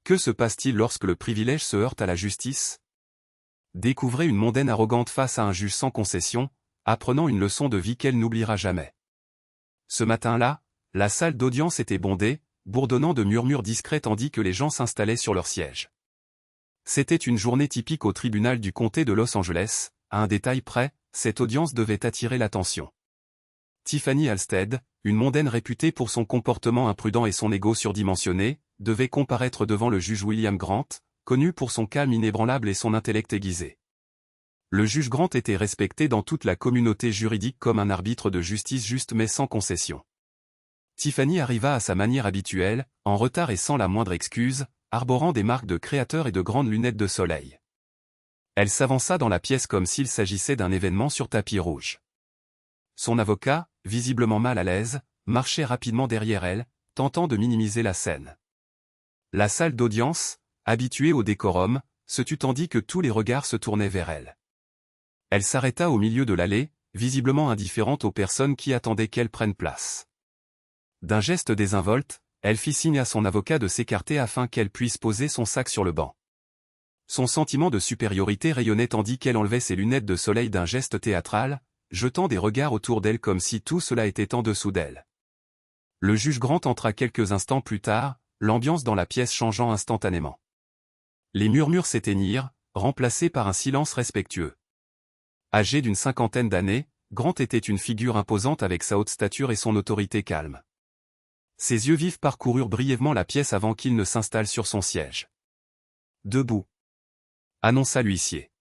Que se passe-t-il lorsque le privilège se heurte à la justice? Découvrez une mondaine arrogante face à un juge sans concession, apprenant une leçon de vie qu'elle n'oubliera jamais. Ce matin-là, la salle d'audience était bondée, bourdonnant de murmures discrets tandis que les gens s'installaient sur leurs sièges. C'était une journée typique au tribunal du comté de Los Angeles, à un détail près, cette audience devait attirer l'attention. Tiffany Halstead, une mondaine réputée pour son comportement imprudent et son ego surdimensionné, devait comparaître devant le juge William Grant, connu pour son calme inébranlable et son intellect aiguisé. Le juge Grant était respecté dans toute la communauté juridique comme un arbitre de justice juste mais sans concession. Tiffany arriva à sa manière habituelle, en retard et sans la moindre excuse, arborant des marques de créateur et de grandes lunettes de soleil. Elle s'avança dans la pièce comme s'il s'agissait d'un événement sur tapis rouge. Son avocat, visiblement mal à l'aise, marchait rapidement derrière elle, tentant de minimiser la scène. La salle d'audience, habituée au décorum, se tut tandis que tous les regards se tournaient vers elle. Elle s'arrêta au milieu de l'allée, visiblement indifférente aux personnes qui attendaient qu'elle prenne place. D'un geste désinvolte, elle fit signe à son avocat de s'écarter afin qu'elle puisse poser son sac sur le banc. Son sentiment de supériorité rayonnait tandis qu'elle enlevait ses lunettes de soleil d'un geste théâtral, jetant des regards autour d'elle comme si tout cela était en dessous d'elle. Le juge Grant entra quelques instants plus tard, l'ambiance dans la pièce changeant instantanément. Les murmures s'éteignirent, remplacés par un silence respectueux. Âgé d'une cinquantaine d'années, Grant était une figure imposante avec sa haute stature et son autorité calme. Ses yeux vifs parcoururent brièvement la pièce avant qu'il ne s'installe sur son siège. « Debout !» annonça l'huissier.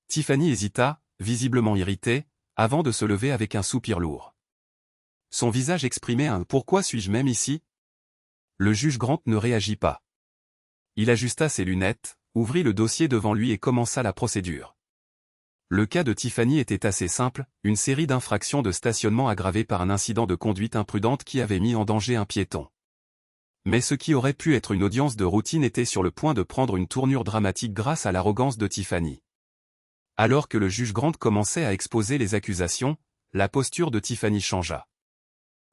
Tiffany hésita, visiblement irritée, avant de se lever avec un soupir lourd. Son visage exprimait un « Pourquoi suis-je même ici ?» Le juge Grant ne réagit pas. Il ajusta ses lunettes, ouvrit le dossier devant lui et commença la procédure. Le cas de Tiffany était assez simple, une série d'infractions de stationnement aggravées par un incident de conduite imprudente qui avait mis en danger un piéton. Mais ce qui aurait pu être une audience de routine était sur le point de prendre une tournure dramatique grâce à l'arrogance de Tiffany. Alors que le juge Grant commençait à exposer les accusations, la posture de Tiffany changea.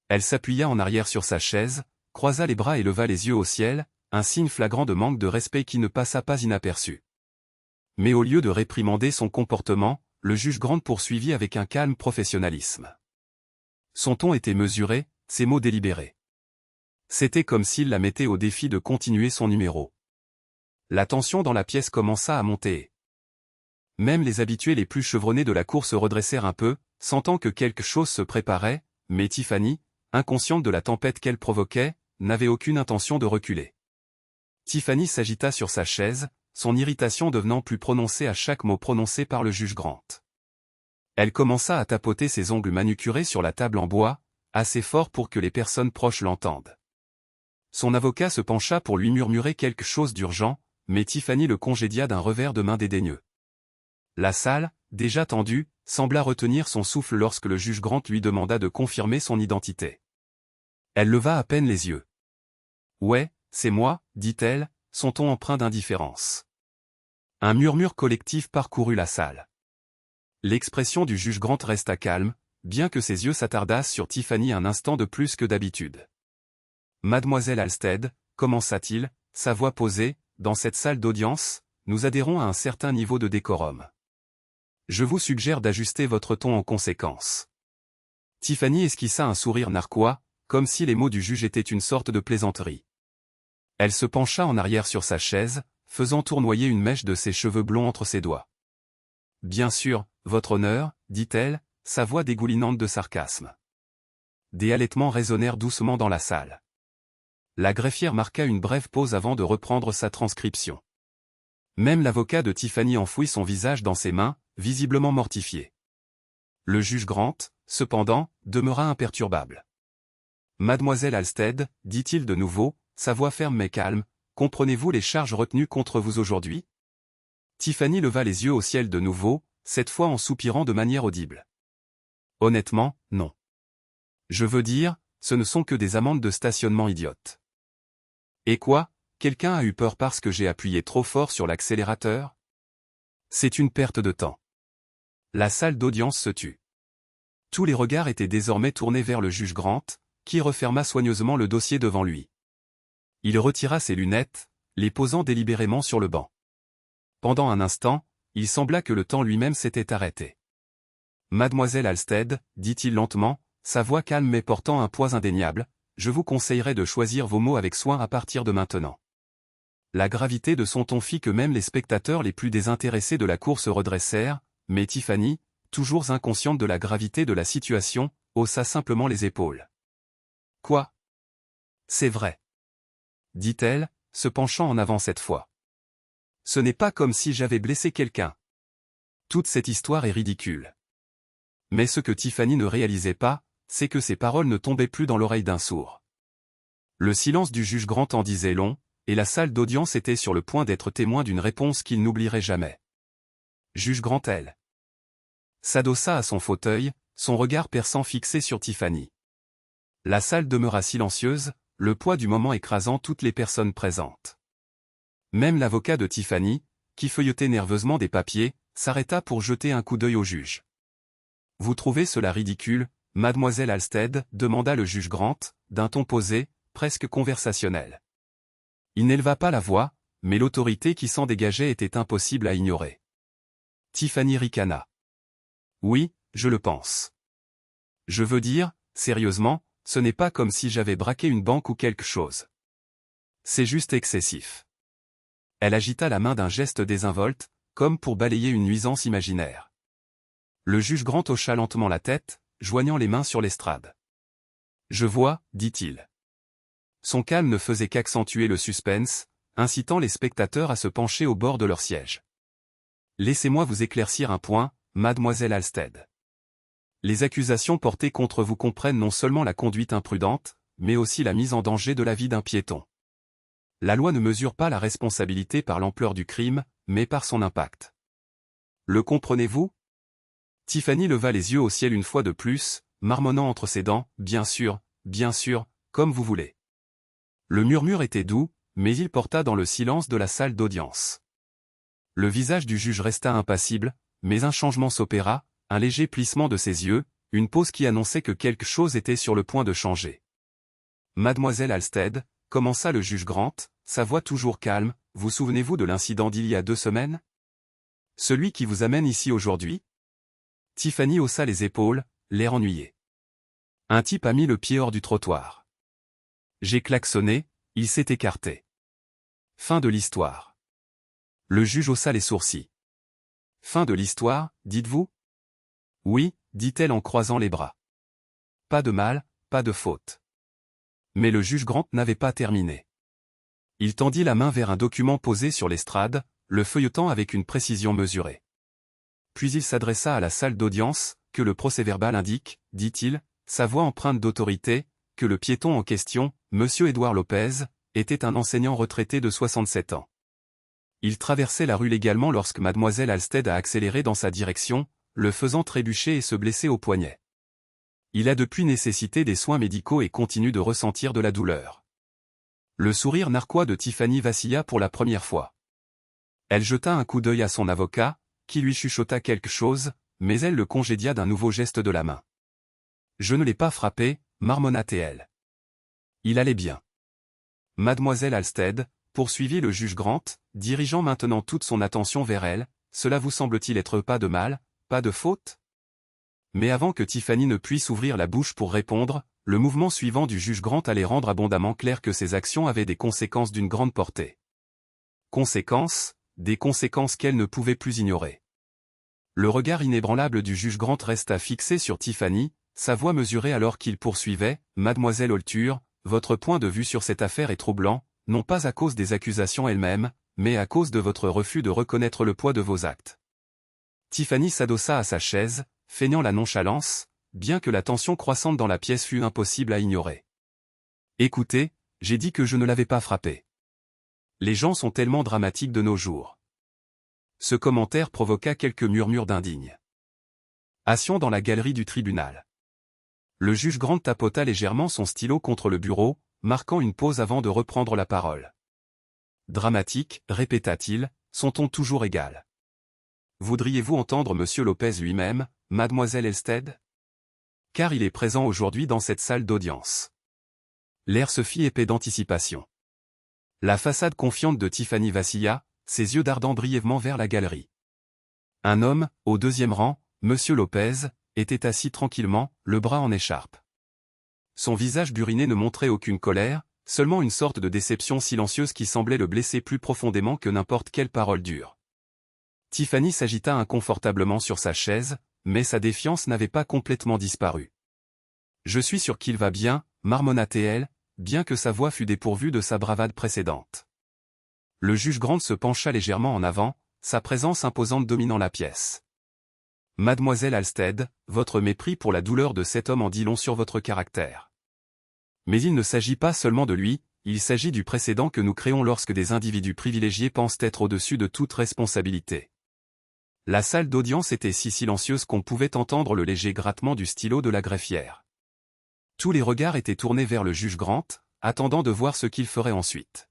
Elle s'appuya en arrière sur sa chaise, croisa les bras et leva les yeux au ciel, un signe flagrant de manque de respect qui ne passa pas inaperçu. Mais au lieu de réprimander son comportement, le juge Grant poursuivit avec un calme professionnalisme. Son ton était mesuré, ses mots délibérés. C'était comme s'il la mettait au défi de continuer son numéro. La tension dans la pièce commença à monter. Même les habitués les plus chevronnés de la cour se redressèrent un peu, sentant que quelque chose se préparait, mais Tiffany, inconsciente de la tempête qu'elle provoquait, n'avait aucune intention de reculer. Tiffany s'agita sur sa chaise, son irritation devenant plus prononcée à chaque mot prononcé par le juge Grant. Elle commença à tapoter ses ongles manucurés sur la table en bois, assez fort pour que les personnes proches l'entendent. Son avocat se pencha pour lui murmurer quelque chose d'urgent, mais Tiffany le congédia d'un revers de main dédaigneux. La salle, déjà tendue, sembla retenir son souffle lorsque le juge Grant lui demanda de confirmer son identité. Elle leva à peine les yeux. « Ouais, c'est moi, dit-elle, son ton empreint d'indifférence. » Un murmure collectif parcourut la salle. L'expression du juge Grant resta calme, bien que ses yeux s'attardassent sur Tiffany un instant de plus que d'habitude. « Mademoiselle Halstead, commença-t-il, sa voix posée, dans cette salle d'audience, nous adhérons à un certain niveau de décorum. Je vous suggère d'ajuster votre ton en conséquence. » Tiffany esquissa un sourire narquois, comme si les mots du juge étaient une sorte de plaisanterie. Elle se pencha en arrière sur sa chaise, faisant tournoyer une mèche de ses cheveux blonds entre ses doigts. « Bien sûr, votre honneur, dit-elle, sa voix dégoulinante de sarcasme. Des halètements résonnèrent doucement dans la salle. La greffière marqua une brève pause avant de reprendre sa transcription. Même l'avocat de Tiffany enfouit son visage dans ses mains, visiblement mortifié. Le juge Grant, cependant, demeura imperturbable. « Mademoiselle Halstead, dit-il de nouveau, sa voix ferme mais calme, comprenez-vous les charges retenues contre vous aujourd'hui ?» Tiffany leva les yeux au ciel de nouveau, cette fois en soupirant de manière audible. « Honnêtement, non. Je veux dire, ce ne sont que des amendes de stationnement idiotes. » Et quoi, quelqu'un a eu peur parce que j'ai appuyé trop fort sur l'accélérateur? C'est une perte de temps. La salle d'audience se tut. Tous les regards étaient désormais tournés vers le juge Grant, qui referma soigneusement le dossier devant lui. Il retira ses lunettes, les posant délibérément sur le banc. Pendant un instant, il sembla que le temps lui-même s'était arrêté. Mademoiselle Halstead, dit-il lentement, sa voix calme mais portant un poids indéniable, je vous conseillerais de choisir vos mots avec soin à partir de maintenant. La gravité de son ton fit que même les spectateurs les plus désintéressés de la cour se redressèrent, mais Tiffany, toujours inconsciente de la gravité de la situation, haussa simplement les épaules. Quoi? C'est vrai, dit-elle, se penchant en avant cette fois. Ce n'est pas comme si j'avais blessé quelqu'un. Toute cette histoire est ridicule. Mais ce que Tiffany ne réalisait pas, c'est que ces paroles ne tombaient plus dans l'oreille d'un sourd. Le silence du juge Grant en disait long, et la salle d'audience était sur le point d'être témoin d'une réponse qu'il n'oublierait jamais. Juge Grant elle s'adossa à son fauteuil, son regard perçant fixé sur Tiffany. La salle demeura silencieuse, le poids du moment écrasant toutes les personnes présentes. Même l'avocat de Tiffany, qui feuilletait nerveusement des papiers, s'arrêta pour jeter un coup d'œil au juge. « Vous trouvez cela ridicule, mademoiselle Halstead » demanda le juge Grant, d'un ton posé, presque conversationnel. Il n'éleva pas la voix, mais l'autorité qui s'en dégageait était impossible à ignorer. Tiffany ricana. « Oui, je le pense. Je veux dire, sérieusement, ce n'est pas comme si j'avais braqué une banque ou quelque chose. C'est juste excessif. » Elle agita la main d'un geste désinvolte, comme pour balayer une nuisance imaginaire. Le juge Grant hocha lentement la tête, joignant les mains sur l'estrade. « Je vois, dit-il. » Son calme ne faisait qu'accentuer le suspense, incitant les spectateurs à se pencher au bord de leur siège. « Laissez-moi vous éclaircir un point, mademoiselle Halstead. Les accusations portées contre vous comprennent non seulement la conduite imprudente, mais aussi la mise en danger de la vie d'un piéton. La loi ne mesure pas la responsabilité par l'ampleur du crime, mais par son impact. Le comprenez-vous? » Tiffany leva les yeux au ciel une fois de plus, marmonnant entre ses dents, « Bien sûr, comme vous voulez. » Le murmure était doux, mais il porta dans le silence de la salle d'audience. Le visage du juge resta impassible, mais un changement s'opéra, un léger plissement de ses yeux, une pause qui annonçait que quelque chose était sur le point de changer. « Mademoiselle Halstead, » commença le juge Grant, sa voix toujours calme, « vous souvenez-vous de l'incident d'il y a 2 semaines? Celui qui vous amène ici aujourd'hui? » Tiffany haussa les épaules, l'air ennuyé. « Un type a mis le pied hors du trottoir. J'ai klaxonné, il s'est écarté. Fin de l'histoire. » Le juge haussa les sourcils. « Fin de l'histoire, dites-vous? » « Oui, dit-elle en croisant les bras. Pas de mal, pas de faute. » Mais le juge Grant n'avait pas terminé. Il tendit la main vers un document posé sur l'estrade, le feuilletant avec une précision mesurée. Puis il s'adressa à la salle d'audience, « Que le procès-verbal indique, dit-il, sa voix empreinte d'autorité, que le piéton en question, Monsieur Édouard Lopez, était un enseignant retraité de 67 ans. Il traversait la rue légalement lorsque mademoiselle Halstead a accéléré dans sa direction, le faisant trébucher et se blesser au poignet. Il a depuis nécessité des soins médicaux et continue de ressentir de la douleur. » Le sourire narquois de Tiffany vacilla pour la première fois. Elle jeta un coup d'œil à son avocat, qui lui chuchota quelque chose, mais elle le congédia d'un nouveau geste de la main. « Je ne l'ai pas frappé, » marmonna-t-elle. Il allait bien. « Mademoiselle Halstead, » poursuivit le juge Grant, dirigeant maintenant toute son attention vers elle, « cela vous semble-t-il être pas de mal, pas de faute? » Mais avant que Tiffany ne puisse ouvrir la bouche pour répondre, le mouvement suivant du juge Grant allait rendre abondamment clair que ses actions avaient des conséquences d'une grande portée. Conséquences, des conséquences qu'elle ne pouvait plus ignorer. Le regard inébranlable du juge Grant resta fixé sur Tiffany, sa voix mesurée alors qu'il poursuivait, « Mademoiselle Holture, votre point de vue sur cette affaire est troublant, non pas à cause des accusations elles-mêmes, mais à cause de votre refus de reconnaître le poids de vos actes. » Tiffany s'adossa à sa chaise, feignant la nonchalance, bien que la tension croissante dans la pièce fût impossible à ignorer. « Écoutez, j'ai dit que je ne l'avais pas frappé. Les gens sont tellement dramatiques de nos jours. » Ce commentaire provoqua quelques murmures d'indignation dans la galerie du tribunal. Le juge Grant tapota légèrement son stylo contre le bureau, marquant une pause avant de reprendre la parole. « Dramatique, répéta-t-il, son ton toujours égal. Voudriez-vous entendre Monsieur Lopez lui-même, mademoiselle Halstead? Car il est présent aujourd'hui dans cette salle d'audience. » L'air se fit épais d'anticipation. La façade confiante de Tiffany vacilla, ses yeux dardant brièvement vers la galerie. Un homme, au deuxième rang, Monsieur Lopez, était assis tranquillement, le bras en écharpe. Son visage buriné ne montrait aucune colère, seulement une sorte de déception silencieuse qui semblait le blesser plus profondément que n'importe quelle parole dure. Tiffany s'agita inconfortablement sur sa chaise, mais sa défiance n'avait pas complètement disparu. « Je suis sûr qu'il va bien, » marmonna-t-elle, bien que sa voix fût dépourvue de sa bravade précédente. Le juge Grant se pencha légèrement en avant, sa présence imposante dominant la pièce. « Mademoiselle Halstead, votre mépris pour la douleur de cet homme en dit long sur votre caractère. Mais il ne s'agit pas seulement de lui, il s'agit du précédent que nous créons lorsque des individus privilégiés pensent être au-dessus de toute responsabilité. » La salle d'audience était si silencieuse qu'on pouvait entendre le léger grattement du stylo de la greffière. Tous les regards étaient tournés vers le juge Grant, attendant de voir ce qu'il ferait ensuite.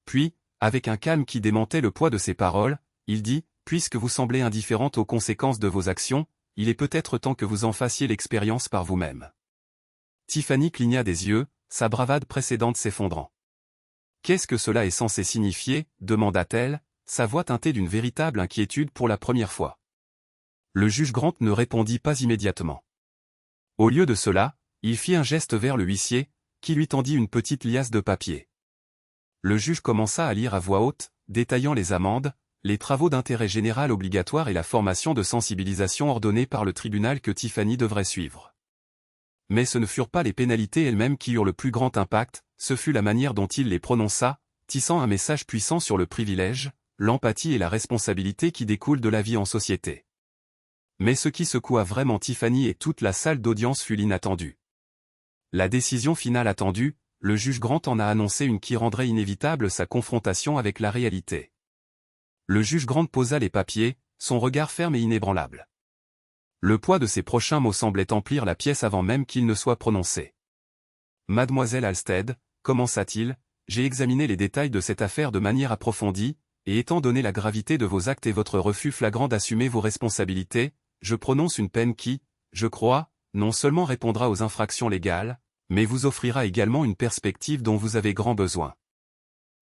Puis, avec un calme qui démentait le poids de ses paroles, il dit, « Puisque vous semblez indifférente aux conséquences de vos actions, il est peut-être temps que vous en fassiez l'expérience par vous-même. » Tiffany cligna des yeux, sa bravade précédente s'effondrant. « Qu'est-ce que cela est censé signifier ?» demanda-t-elle, sa voix teintée d'une véritable inquiétude pour la première fois. Le juge Grant ne répondit pas immédiatement. Au lieu de cela, il fit un geste vers le huissier, qui lui tendit une petite liasse de papier. Le juge commença à lire à voix haute, détaillant les amendes, les travaux d'intérêt général obligatoires et la formation de sensibilisation ordonnée par le tribunal que Tiffany devrait suivre. Mais ce ne furent pas les pénalités elles-mêmes qui eurent le plus grand impact, ce fut la manière dont il les prononça, tissant un message puissant sur le privilège, l'empathie et la responsabilité qui découlent de la vie en société. Mais ce qui secoua vraiment Tiffany et toute la salle d'audience fut l'inattendu. La décision finale attendue, le juge Grant en a annoncé une qui rendrait inévitable sa confrontation avec la réalité. Le juge Grant posa les papiers, son regard ferme et inébranlable. Le poids de ses prochains mots semblait emplir la pièce avant même qu'ils ne soient prononcés. « Mademoiselle Halstead, » commença-t-il, « j'ai examiné les détails de cette affaire de manière approfondie, et étant donné la gravité de vos actes et votre refus flagrant d'assumer vos responsabilités, je prononce une peine qui, je crois, non seulement répondra aux infractions légales, mais vous offrira également une perspective dont vous avez grand besoin. »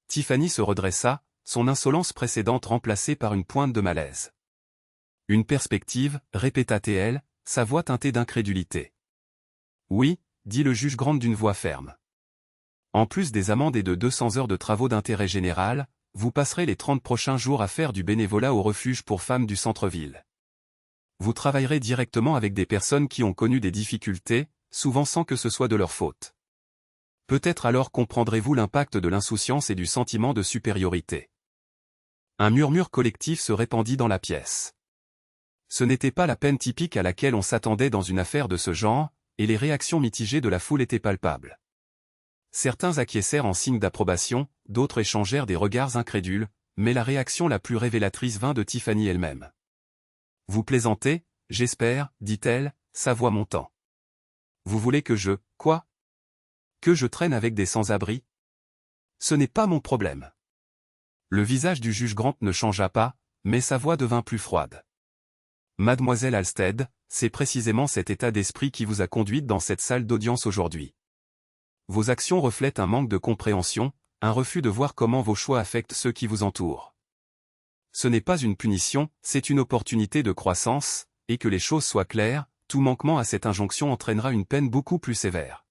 Tiffany se redressa, son insolence précédente remplacée par une pointe de malaise. « Une perspective, répéta-t-elle, sa voix teintée d'incrédulité. « Oui, » dit le juge Grant d'une voix ferme. « En plus des amendes et de 200 heures de travaux d'intérêt général, vous passerez les 30 prochains jours à faire du bénévolat au refuge pour femmes du centre-ville. Vous travaillerez directement avec des personnes qui ont connu des difficultés, souvent sans que ce soit de leur faute. Peut-être alors comprendrez-vous l'impact de l'insouciance et du sentiment de supériorité. » Un murmure collectif se répandit dans la pièce. Ce n'était pas la peine typique à laquelle on s'attendait dans une affaire de ce genre, et les réactions mitigées de la foule étaient palpables. Certains acquiescèrent en signe d'approbation, d'autres échangèrent des regards incrédules, mais la réaction la plus révélatrice vint de Tiffany elle-même. « Vous plaisantez, j'espère, » dit-elle, sa voix montant. « Vous voulez que je, quoi? Que je traîne avec des sans-abri? Ce n'est pas mon problème. » Le visage du juge Grant ne changea pas, mais sa voix devint plus froide. « Mademoiselle Halstead, c'est précisément cet état d'esprit qui vous a conduite dans cette salle d'audience aujourd'hui. Vos actions reflètent un manque de compréhension, un refus de voir comment vos choix affectent ceux qui vous entourent. Ce n'est pas une punition, c'est une opportunité de croissance, et que les choses soient claires, tout manquement à cette injonction entraînera une peine beaucoup plus sévère. »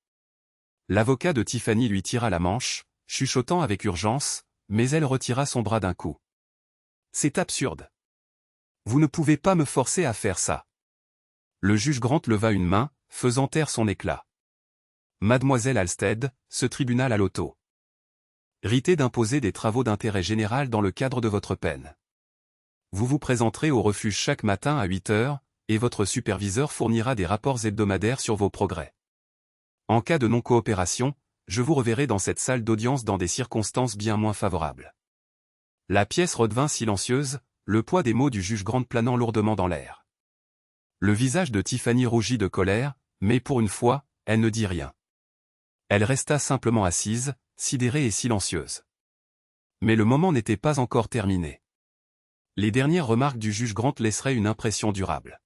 L'avocat de Tiffany lui tira la manche, chuchotant avec urgence, mais elle retira son bras d'un coup. « C'est absurde. Vous ne pouvez pas me forcer à faire ça. » Le juge Grant leva une main, faisant taire son éclat. « Mademoiselle Halstead, ce tribunal a l'auto. Rité d'imposer des travaux d'intérêt général dans le cadre de votre peine. Vous vous présenterez au refuge chaque matin à 8 heures, et votre superviseur fournira des rapports hebdomadaires sur vos progrès. En cas de non-coopération, je vous reverrai dans cette salle d'audience dans des circonstances bien moins favorables. » La pièce redevint silencieuse, le poids des mots du juge Grant planant lourdement dans l'air. Le visage de Tiffany rougit de colère, mais pour une fois, elle ne dit rien. Elle resta simplement assise, sidérée et silencieuse. Mais le moment n'était pas encore terminé. Les dernières remarques du juge Grant laisseraient une impression durable.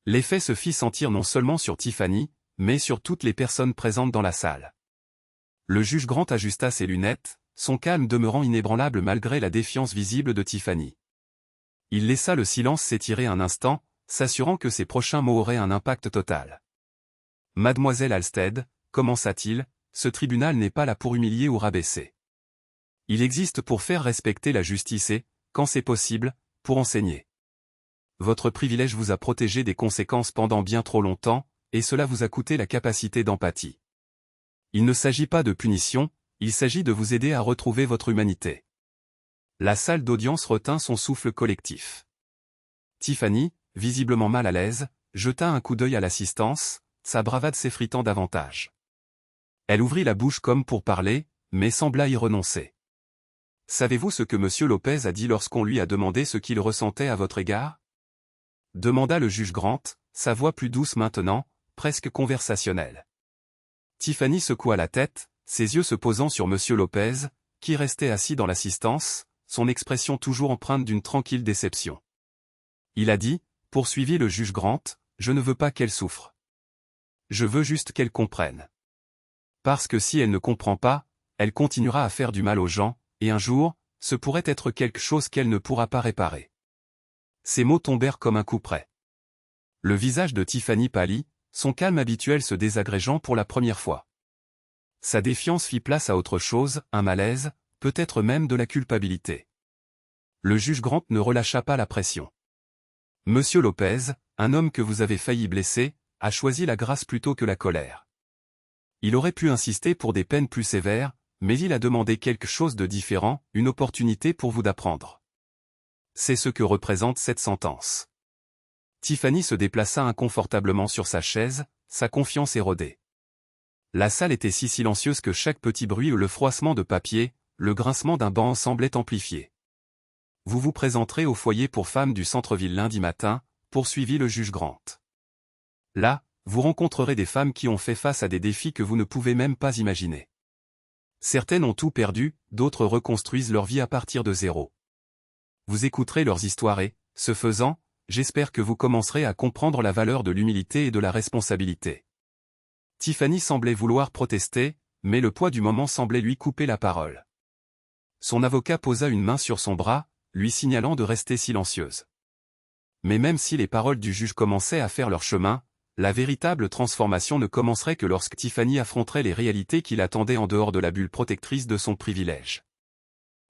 L'effet se fit sentir non seulement sur Tiffany, mais sur toutes les personnes présentes dans la salle. Le juge Grant ajusta ses lunettes, son calme demeurant inébranlable malgré la défiance visible de Tiffany. Il laissa le silence s'étirer un instant, s'assurant que ses prochains mots auraient un impact total. « Mademoiselle Halstead, commença-t-il, ce tribunal n'est pas là pour humilier ou rabaisser. Il existe pour faire respecter la justice et, quand c'est possible, pour enseigner. Votre privilège vous a protégé des conséquences pendant bien trop longtemps, et cela vous a coûté la capacité d'empathie. Il ne s'agit pas de punition, il s'agit de vous aider à retrouver votre humanité. » La salle d'audience retint son souffle collectif. Tiffany, visiblement mal à l'aise, jeta un coup d'œil à l'assistance, sa bravade s'effritant davantage. Elle ouvrit la bouche comme pour parler, mais sembla y renoncer. « Savez-vous ce que M. Lopez a dit lorsqu'on lui a demandé ce qu'il ressentait à votre égard ?» demanda le juge Grant, sa voix plus douce maintenant, presque conversationnelle. Tiffany secoua la tête, ses yeux se posant sur M. Lopez, qui restait assis dans l'assistance, son expression toujours empreinte d'une tranquille déception. Il a dit, poursuivit le juge Grant, je ne veux pas qu'elle souffre. Je veux juste qu'elle comprenne. Parce que si elle ne comprend pas, elle continuera à faire du mal aux gens, et un jour, ce pourrait être quelque chose qu'elle ne pourra pas réparer. Ces mots tombèrent comme un coup près. Le visage de Tiffany pâlit, son calme habituel se désagrégeant pour la première fois. Sa défiance fit place à autre chose, un malaise, peut-être même de la culpabilité. Le juge Grant ne relâcha pas la pression. Monsieur Lopez, un homme que vous avez failli blesser, a choisi la grâce plutôt que la colère. Il aurait pu insister pour des peines plus sévères, mais il a demandé quelque chose de différent, une opportunité pour vous d'apprendre. C'est ce que représente cette sentence. Tiffany se déplaça inconfortablement sur sa chaise, sa confiance érodée. La salle était si silencieuse que chaque petit bruit ou le froissement de papier, le grincement d'un banc semblait amplifié. Vous vous présenterez au foyer pour femmes du centre-ville lundi matin, poursuivit le juge Grant. Là, vous rencontrerez des femmes qui ont fait face à des défis que vous ne pouvez même pas imaginer. Certaines ont tout perdu, d'autres reconstruisent leur vie à partir de zéro. Vous écouterez leurs histoires et, ce faisant, j'espère que vous commencerez à comprendre la valeur de l'humilité et de la responsabilité. Tiffany semblait vouloir protester, mais le poids du moment semblait lui couper la parole. Son avocat posa une main sur son bras, lui signalant de rester silencieuse. Mais même si les paroles du juge commençaient à faire leur chemin, la véritable transformation ne commencerait que lorsque Tiffany affronterait les réalités qui l'attendaient en dehors de la bulle protectrice de son privilège.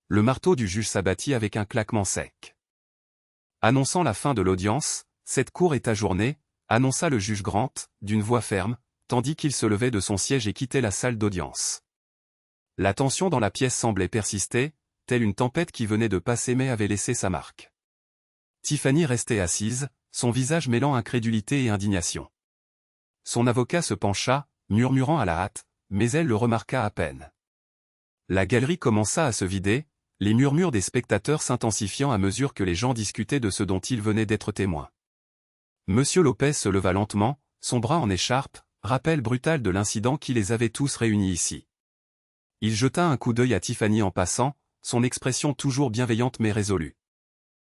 Le marteau du juge s'abattit avec un claquement sec. Annonçant la fin de l'audience, cette cour est ajournée, annonça le juge Grant, d'une voix ferme, tandis qu'il se levait de son siège et quittait la salle d'audience. La tension dans la pièce semblait persister, telle une tempête qui venait de passer mais avait laissé sa marque. Tiffany restait assise, son visage mêlant incrédulité et indignation. Son avocat se pencha, murmurant à la hâte, mais elle le remarqua à peine. La galerie commença à se vider, les murmures des spectateurs s'intensifiant à mesure que les gens discutaient de ce dont ils venaient d'être témoins. Monsieur Lopez se leva lentement, son bras en écharpe, rappel brutal de l'incident qui les avait tous réunis ici. Il jeta un coup d'œil à Tiffany en passant, son expression toujours bienveillante mais résolue.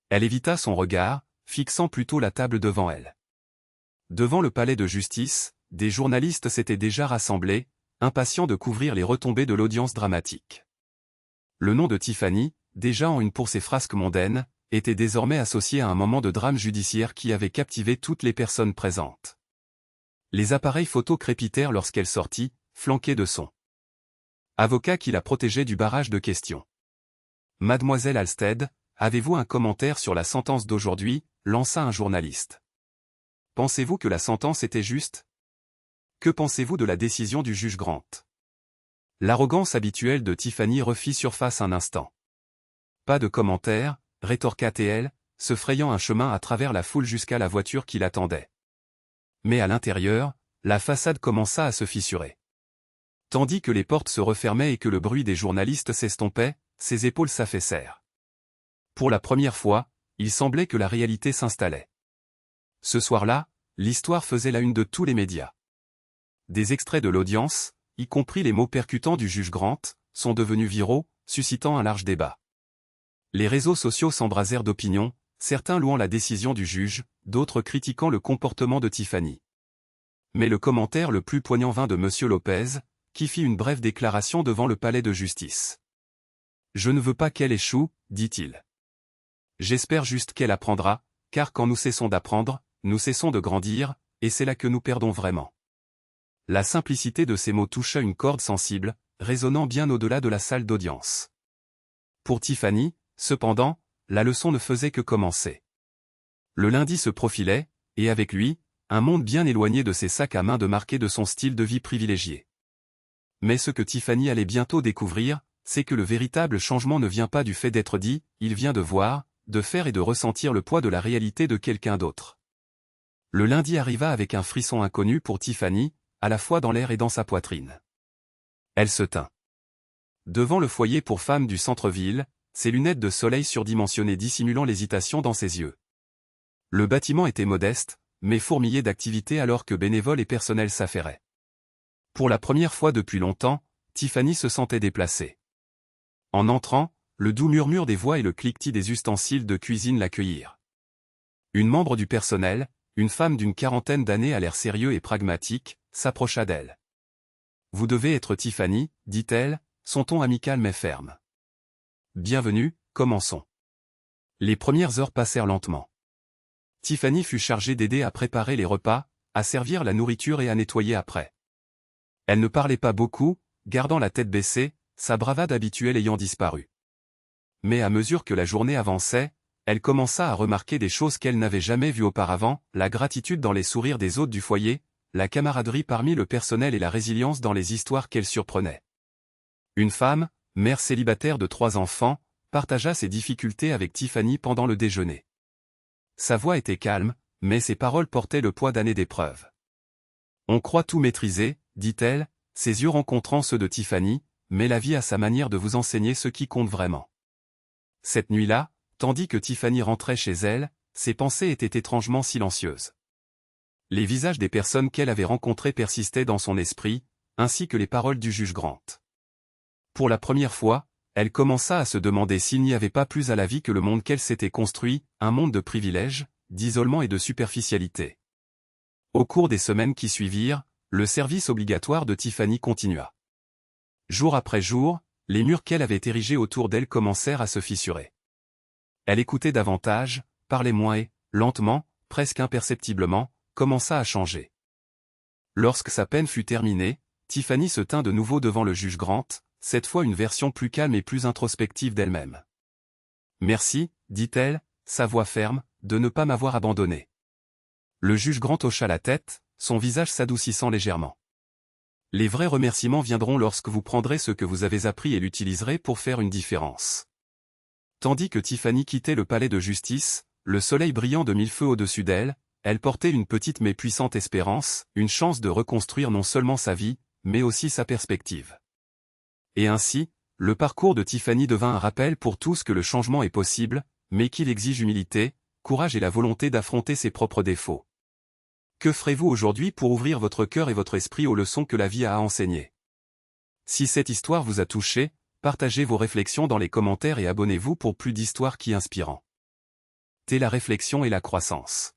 Elle évita son regard, fixant plutôt la table devant elle. Devant le palais de justice, des journalistes s'étaient déjà rassemblés, impatients de couvrir les retombées de l'audience dramatique. Le nom de Tiffany, déjà en une pour ses frasques mondaines, était désormais associé à un moment de drame judiciaire qui avait captivé toutes les personnes présentes. Les appareils photo crépitèrent lorsqu'elle sortit, flanquée de son avocat qui la protégeait du barrage de questions. « Mademoiselle Halstead, avez-vous un commentaire sur la sentence d'aujourd'hui ?» lança un journaliste. « Pensez-vous que la sentence était juste ? Que pensez-vous de la décision du juge Grant ?» L'arrogance habituelle de Tiffany refit surface un instant. « Pas de commentaire » rétorqua-t-elle, se frayant un chemin à travers la foule jusqu'à la voiture qui l'attendait. Mais à l'intérieur, la façade commença à se fissurer. Tandis que les portes se refermaient et que le bruit des journalistes s'estompait, ses épaules s'affaissèrent. Pour la première fois, il semblait que la réalité s'installait. Ce soir-là, l'histoire faisait la une de tous les médias. Des extraits de l'audience, y compris les mots percutants du juge Grant, sont devenus viraux, suscitant un large débat. Les réseaux sociaux s'embrasèrent d'opinions, certains louant la décision du juge, d'autres critiquant le comportement de Tiffany. Mais le commentaire le plus poignant vint de M. Lopez, qui fit une brève déclaration devant le palais de justice. Je ne veux pas qu'elle échoue, dit-il. J'espère juste qu'elle apprendra, car quand nous cessons d'apprendre, nous cessons de grandir, et c'est là que nous perdons vraiment. La simplicité de ces mots toucha une corde sensible, résonnant bien au-delà de la salle d'audience. Pour Tiffany, cependant, la leçon ne faisait que commencer. Le lundi se profilait, et avec lui, un monde bien éloigné de ses sacs à main de marquer de son style de vie privilégié. Mais ce que Tiffany allait bientôt découvrir, c'est que le véritable changement ne vient pas du fait d'être dit, il vient de voir, de faire et de ressentir le poids de la réalité de quelqu'un d'autre. Le lundi arriva avec un frisson inconnu pour Tiffany, à la fois dans l'air et dans sa poitrine. Elle se tint. Devant le foyer pour femmes du centre-ville, ses lunettes de soleil surdimensionnées dissimulant l'hésitation dans ses yeux. Le bâtiment était modeste, mais fourmillé d'activités alors que bénévoles et personnel s'affairaient. Pour la première fois depuis longtemps, Tiffany se sentait déplacée. En entrant, le doux murmure des voix et le cliquetis des ustensiles de cuisine l'accueillirent. Une membre du personnel, une femme d'une quarantaine d'années à l'air sérieux et pragmatique, s'approcha d'elle. « Vous devez être Tiffany, dit-elle, son ton amical mais ferme. Bienvenue, commençons. » Les premières heures passèrent lentement. Tiffany fut chargée d'aider à préparer les repas, à servir la nourriture et à nettoyer après. Elle ne parlait pas beaucoup, gardant la tête baissée, sa bravade habituelle ayant disparu. Mais à mesure que la journée avançait, elle commença à remarquer des choses qu'elle n'avait jamais vues auparavant, la gratitude dans les sourires des hôtes du foyer, la camaraderie parmi le personnel et la résilience dans les histoires qu'elle surprenait. Une femme, mère célibataire de 3 enfants, partagea ses difficultés avec Tiffany pendant le déjeuner. Sa voix était calme, mais ses paroles portaient le poids d'années d'épreuves. « On croit tout maîtriser, dit-elle, ses yeux rencontrant ceux de Tiffany, mais la vie a sa manière de vous enseigner ce qui compte vraiment. » Cette nuit-là, tandis que Tiffany rentrait chez elle, ses pensées étaient étrangement silencieuses. Les visages des personnes qu'elle avait rencontrées persistaient dans son esprit, ainsi que les paroles du juge Grant. Pour la première fois, elle commença à se demander s'il n'y avait pas plus à la vie que le monde qu'elle s'était construit, un monde de privilèges, d'isolement et de superficialité. Au cours des semaines qui suivirent, le service obligatoire de Tiffany continua. Jour après jour, les murs qu'elle avait érigés autour d'elle commencèrent à se fissurer. Elle écoutait davantage, parlait moins et, lentement, presque imperceptiblement, commença à changer. Lorsque sa peine fut terminée, Tiffany se tint de nouveau devant le juge Grant, cette fois une version plus calme et plus introspective d'elle-même. « Merci, dit-elle, sa voix ferme, de ne pas m'avoir abandonné. » Le juge Grant hocha la tête, son visage s'adoucissant légèrement. « Les vrais remerciements viendront lorsque vous prendrez ce que vous avez appris et l'utiliserez pour faire une différence. » Tandis que Tiffany quittait le palais de justice, le soleil brillant de 1000 feux au-dessus d'elle, elle portait une petite mais puissante espérance, une chance de reconstruire non seulement sa vie, mais aussi sa perspective. Et ainsi, le parcours de Tiffany devint un rappel pour tous que le changement est possible, mais qu'il exige humilité, courage et la volonté d'affronter ses propres défauts. Que ferez-vous aujourd'hui pour ouvrir votre cœur et votre esprit aux leçons que la vie a à enseigner? Si cette histoire vous a touché, partagez vos réflexions dans les commentaires et abonnez-vous pour plus d'histoires qui inspirent. La réflexion et la croissance.